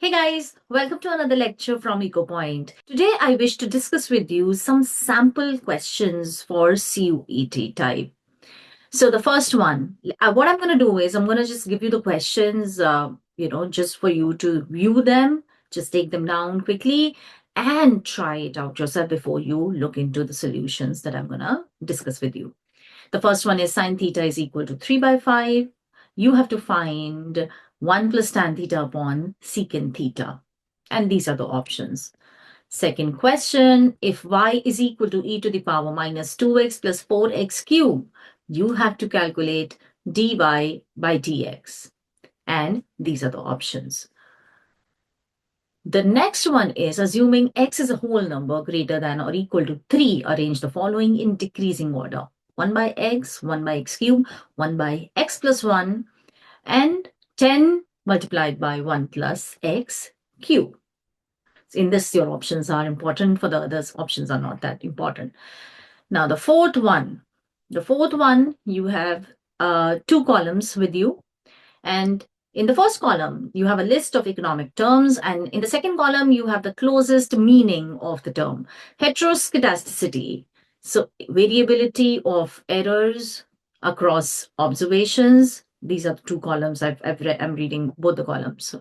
Hey guys, welcome to another lecture from EcoPoint. Today I wish to discuss with you some sample questions for CUET type. So the first one, what I'm going to do is I'm going to just give you the questions, just for you to view them, just take them down quickly and try it out yourself before you look into the solutions that I'm going to discuss with you. The first one is sine theta is equal to 3 by 5. You have to find 1 plus tan theta upon secant theta. And these are the options. Second question, if y is equal to e to the power minus 2x plus 4x cube, you have to calculate dy by dx. And these are the options. The next one is assuming x is a whole number greater than or equal to 3, arrange the following in decreasing order. 1 by x, 1 by x cube, 1 by x plus 1, and 10 multiplied by 1 plus x cube. In this, your options are important. For the others, options are not that important. Now, the fourth one, you have two columns with you. And in the first column, you have a list of economic terms. And in the second column, you have the closest meaning of the term. Heteroscedasticity, so variability of errors across observations. These are the two columns I'm reading both the columns.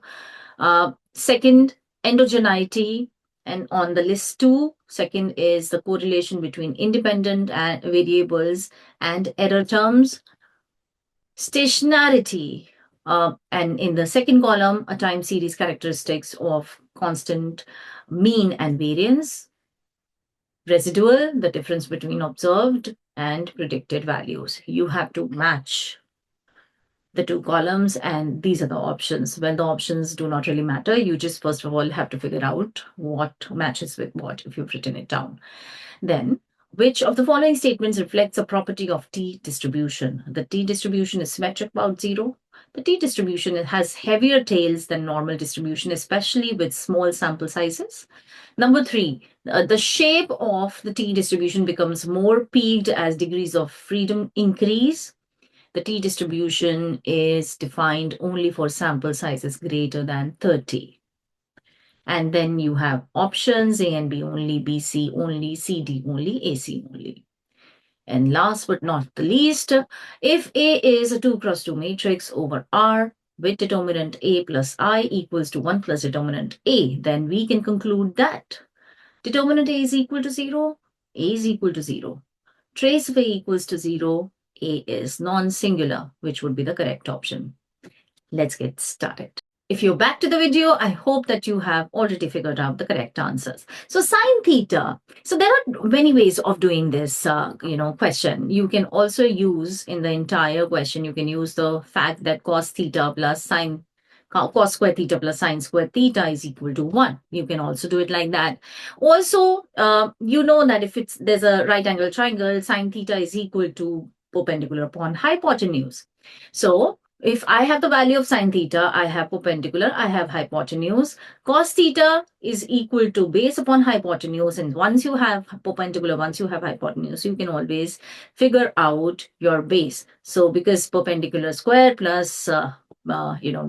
Second, endogeneity. And on the list two, second is the correlation between independent variables and error terms. Stationarity, and in the second column, a time series characteristics of constant mean and variance. Residual, the difference between observed and predicted values. You have to match the two columns, and these are the options. When the options do not really matter, you just first of all have to figure out what matches with what if you've written it down. Then, which of the following statements reflects a property of T distribution? The T distribution is symmetric about 0. The T distribution has heavier tails than normal distribution, especially with small sample sizes. Number 3, the shape of the T distribution becomes more peaked as degrees of freedom increase. The T distribution is defined only for sample sizes greater than 30. And then you have options A and B only, B, C only, C, D only, A, C only. And last but not the least, if A is a 2 cross 2 matrix over R with determinant A plus I equals to 1 plus determinant A, then we can conclude that determinant A is equal to 0, A is equal to 0. Trace of A equals to 0, A is non-singular, which would be the correct option. Let's get started. If you're back to the video, I hope that you have already figured out the correct answers. So sine theta. So there are many ways of doing this, question. You can also use in the entire question, you can use the fact that cos theta plus sine cos square theta plus sine square theta is equal to 1. You can also do it like that. Also, you know that if there's a right angle triangle, sine theta is equal to perpendicular upon hypotenuse. So if I have the value of sine theta, I have perpendicular, I have hypotenuse. Cos theta is equal to base upon hypotenuse. And once you have perpendicular, once you have hypotenuse, you can always figure out your base. So because perpendicular square plus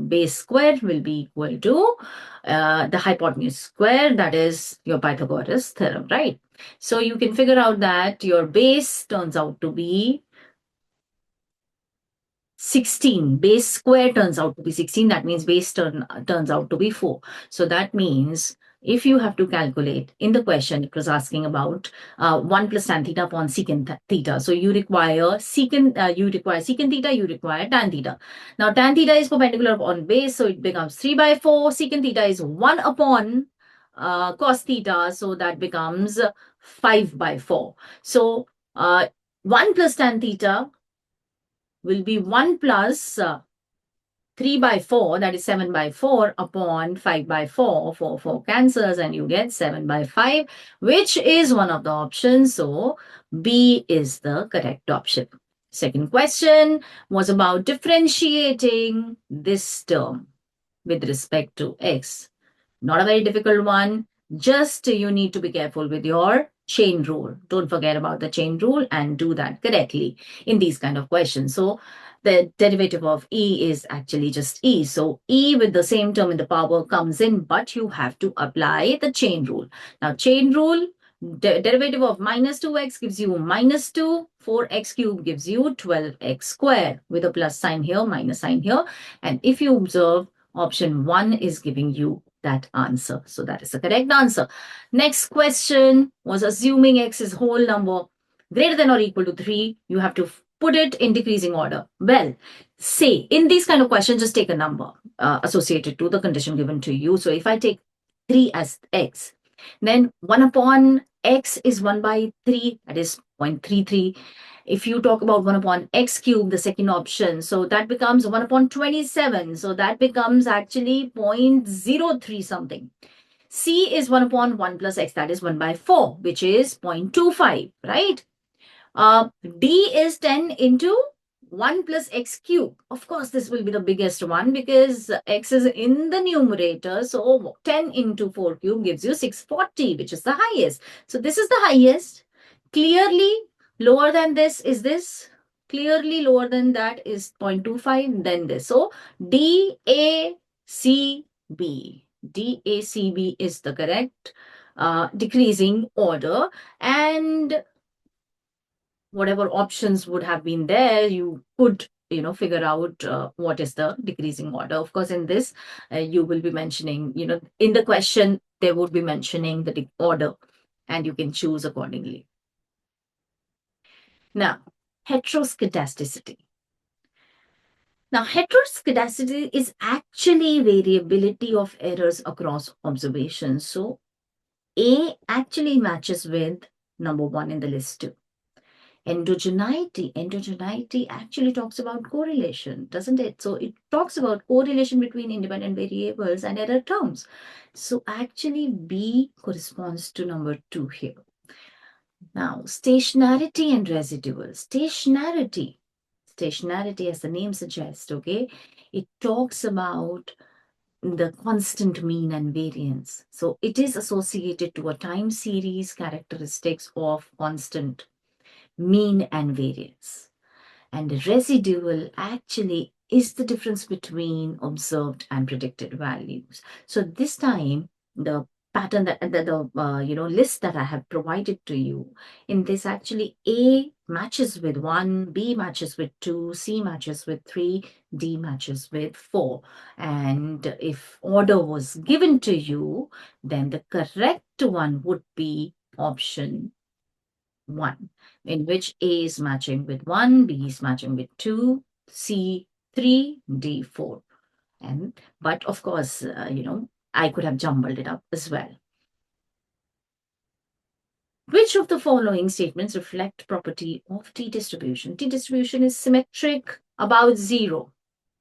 base square will be equal to the hypotenuse square, that is your Pythagoras theorem, right? So you can figure out that your base turns out to be 16. Base square turns out to be 16. That means base turns out to be 4. So that means if you have to calculate, in the question, it was asking about 1 plus tan theta upon secant theta. So you require secant theta, you require tan theta. Now tan theta is perpendicular upon base, so it becomes 3 by 4. Secant theta is 1 upon cos theta, so that becomes 5 by 4. So 1 plus tan theta will be 1 plus 3 by 4, that is 7 by 4 upon 5 by 4. 4 cancels and you get 7 by 5, which is one of the options. So B is the correct option. Second question was about differentiating this term with respect to x. Not a very difficult one. Just you need to be careful with your chain rule. Don't forget about the chain rule and do that correctly in these kind of questions. So the derivative of E is actually just E. So E with the same term in the power comes in, but you have to apply the chain rule. Now, chain rule, derivative of minus 2x gives you minus 2, 4x cubed gives you 12x square with a plus sign here, minus sign here. And if you observe, option 1 is giving you that answer. So that is the correct answer. Next question was assuming x is whole number greater than or equal to 3, you have to put it in decreasing order. Well, say in these kind of questions, just take a number associated to the condition given to you. So if I take 3 as x, then 1 upon x is 1 by 3, that is 0.33. If you talk about 1 upon x cubed, the second option, so that becomes 1 upon 27. So that becomes actually 0.03 something. C is 1 upon 1 plus x, that is 1 by 4, which is 0.25, right? D is 10 into 1 plus x cube. Of course, this will be the biggest one because x is in the numerator. So 10 into 4 cube gives you 640, which is the highest. So this is the highest. Clearly lower than this is this. Clearly lower than that is 0.25, then this. So DACB. DACB is the correct decreasing order. And whatever options would have been there, you could figure out what is the decreasing order. Of course, in this, you will be mentioning, in the question, they would be mentioning the order, and you can choose accordingly. Now, heteroscedasticity. Now, heteroscedasticity is actually variability of errors across observations. So, A actually matches with number 1 in the list too. Endogeneity actually talks about correlation, doesn't it? So it talks about correlation between independent variables and error terms. So actually B corresponds to number 2 here. Now, stationarity and residual. Stationarity, as the name suggests, okay, it talks about the constant mean and variance. So it is associated to a time series characteristics of constant mean and variance. And residual actually is the difference between observed and predicted values. So this time, the pattern that the list that I have provided to you, in this actually A matches with 1, B matches with 2, C matches with 3, D matches with 4. And if order was given to you, then the correct one would be option 1, in which A is matching with 1, B is matching with 2, C 3, D 4. But of course, I could have jumbled it up as well. Which of the following statements reflect property of T distribution? T distribution is symmetric about 0.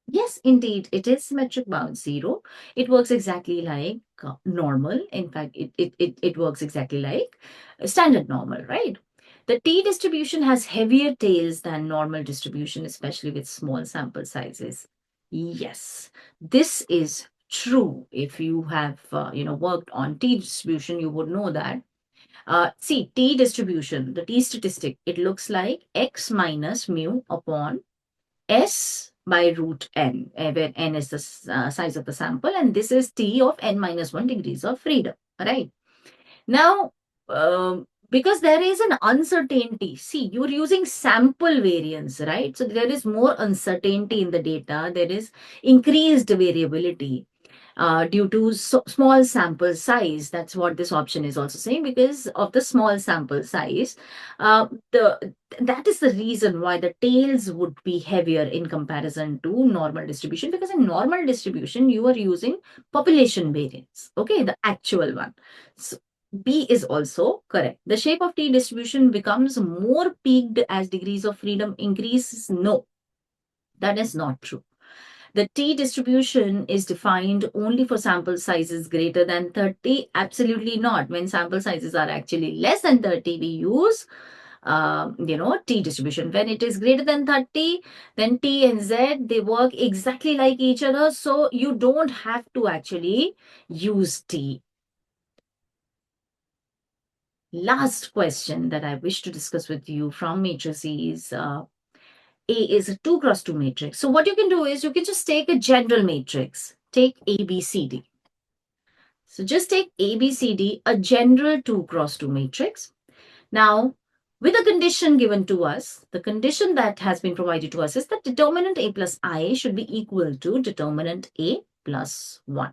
Yes, indeed, it is symmetric about 0. It works exactly like normal. In fact, it works exactly like standard normal, right? The T distribution has heavier tails than normal distribution, especially with small sample sizes. Yes, this is true. If you have, worked on T distribution, you would know that. See, T distribution, the T statistic, it looks like X minus mu upon S by root n, where n is the size of the sample, and this is T of n minus 1 degrees of freedom, right? Now, because there is an uncertainty, see, you're using sample variance, right? So there is more uncertainty in the data. There is increased variability due to small sample size. That's what this option is also saying. Because of the small sample size, that is the reason why the tails would be heavier in comparison to normal distribution, because in normal distribution, you are using population variance, okay, the actual one. So B is also correct. The shape of T distribution becomes more peaked as degrees of freedom increases. No, that is not true. The T distribution is defined only for sample sizes greater than 30. Absolutely not. When sample sizes are actually less than 30, we use T distribution. When it is greater than 30, then T and Z, they work exactly like each other. So you don't have to actually use T. Last question that I wish to discuss with you from matrices. A is a 2 cross 2 matrix. So what you can do is you can just take a general matrix. Take A, B, C, D. So just take A, B, C, D, a general 2 cross 2 matrix. Now, with a condition given to us, the condition that has been provided to us is that determinant A plus I should be equal to determinant A plus 1.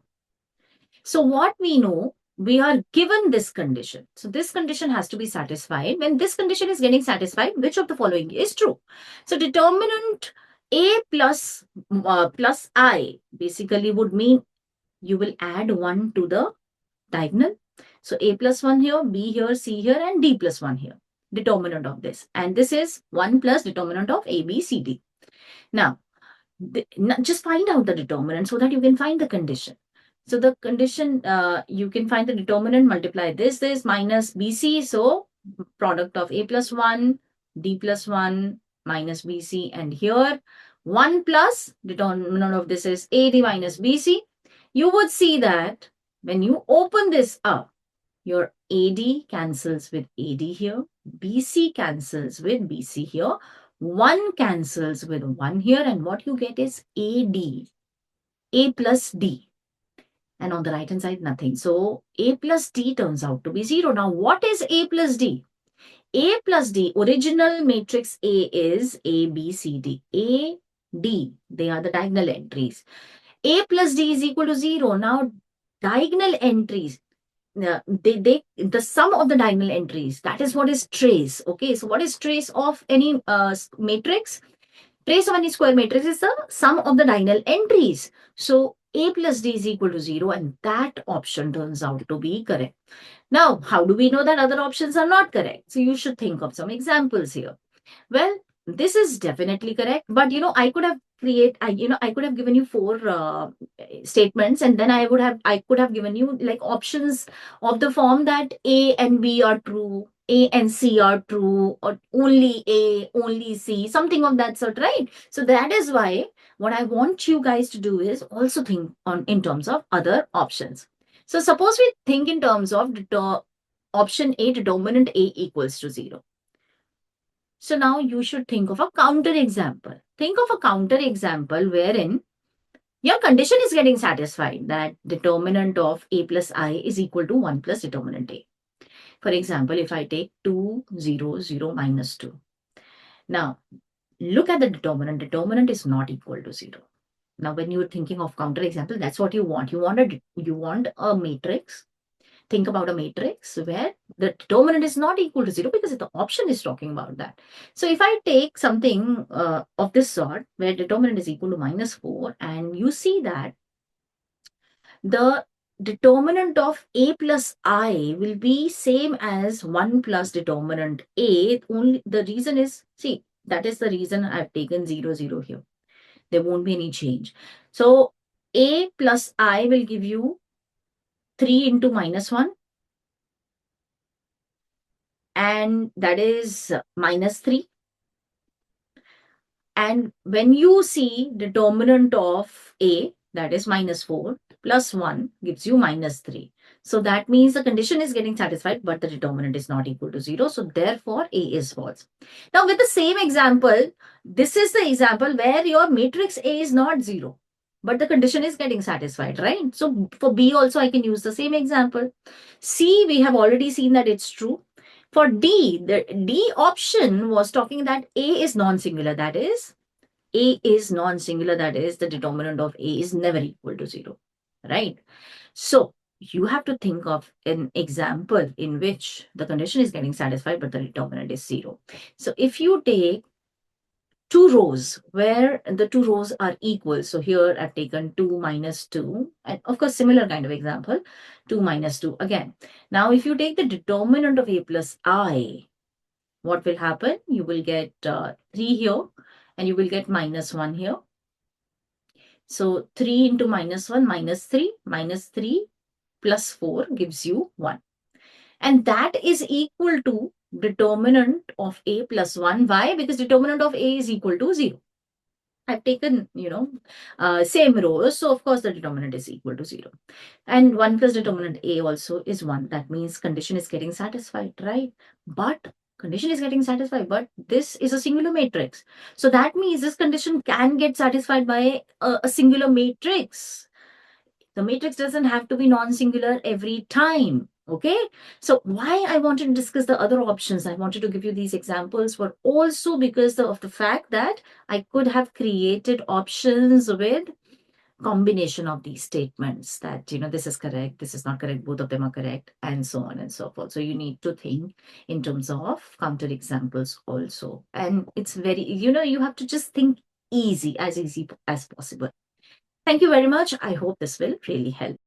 So what we know, we are given this condition. So this condition has to be satisfied. When this condition is getting satisfied, which of the following is true? So determinant A plus I basically would mean you will add 1 to the diagonal. So A plus 1 here, B here, C here, and D plus 1 here. Determinant of this. And this is 1 plus determinant of A, B, C, D. Now, just find out the determinant so that you can find the condition. So the condition, you can find the determinant, multiply this minus BC. So product of A plus 1, D plus 1 minus BC. And here 1 plus determinant of this is AD minus BC. You would see that when you open this up, your AD cancels with AD here. BC cancels with BC here. 1 cancels with 1 here. And what you get is AD. A plus D. And on the right hand side, nothing. So A plus D turns out to be 0. Now, what is A plus D? A plus D, original matrix A is A, B, C, D. A, D, they are the diagonal entries. A plus D is equal to 0. Now, diagonal entries, the sum of the diagonal entries, that is what is trace. Okay, so what is trace of any matrix? Trace of any square matrix is the sum of the diagonal entries. So A plus D is equal to 0, and that option turns out to be correct. Now, how do we know that other options are not correct? So you should think of some examples here. Well, this is definitely correct, but I could have I could have given you 4 statements, and then I could have given you like options of the form that A and B are true, A and C are true, or only A, only C, something of that sort, right? So that is why what I want you guys to do is also think in terms of other options. So suppose we think in terms of option A, determinant A equals to 0. So now you should think of a counter example. Think of a counter example wherein your condition is getting satisfied, that determinant of A plus I is equal to 1 plus determinant A. For example, if I take 2, 0, 0, minus 2. Now, look at the determinant. Determinant is not equal to 0. Now, when you're thinking of counter example, that's what you want. You want a matrix. Think about a matrix where the determinant is not equal to 0 because the option is talking about that. So if I take something of this sort where determinant is equal to minus 4, and you see that the determinant of A plus I will be same as 1 plus determinant A. Only the reason is, see, that is the reason I've taken 0, 0 here. There won't be any change. So A plus I will give you 3 into minus 1. And that is minus 3. And when you see determinant of A, that is minus 4, plus 1 gives you minus 3. So that means the condition is getting satisfied, but the determinant is not equal to 0. So therefore, A is false. Now with the same example, this is the example where your matrix A is not 0, but the condition is getting satisfied, right? So for B also, I can use the same example. C, we have already seen that it's true. For D, the D option was talking that A is non-singular. That is, A is non-singular. That is, the determinant of A is never equal to 0, right? So you have to think of an example in which the condition is getting satisfied, but the determinant is 0. So if you take 2 rows where the 2 rows are equal. So here I've taken 2 minus 2, and of course, similar kind of example, 2 minus 2 again. Now, if you take the determinant of A plus I, what will happen? You will get 3 here, and you will get minus 1 here. So 3 into minus 1, minus 3 plus 4 gives you 1. And that is equal to determinant of A plus 1. Why? Because determinant of A is equal to 0. I've taken, same rows. So, of course, the determinant is equal to 0. And 1 plus determinant A also is 1. That means condition is getting satisfied, right? But condition is getting satisfied, but this is a singular matrix. So that means this condition can get satisfied by a singular matrix. The matrix doesn't have to be non-singular every time. Okay, so why I wanted to discuss the other options, I wanted to give you these examples, were also because of the fact that I could have created options with combination of these statements that, this is correct, this is not correct, both of them are correct, and so on and so forth. So you need to think in terms of counter examples also. And it's very, you have to just think easy as possible. Thank you very much. I hope this will really help.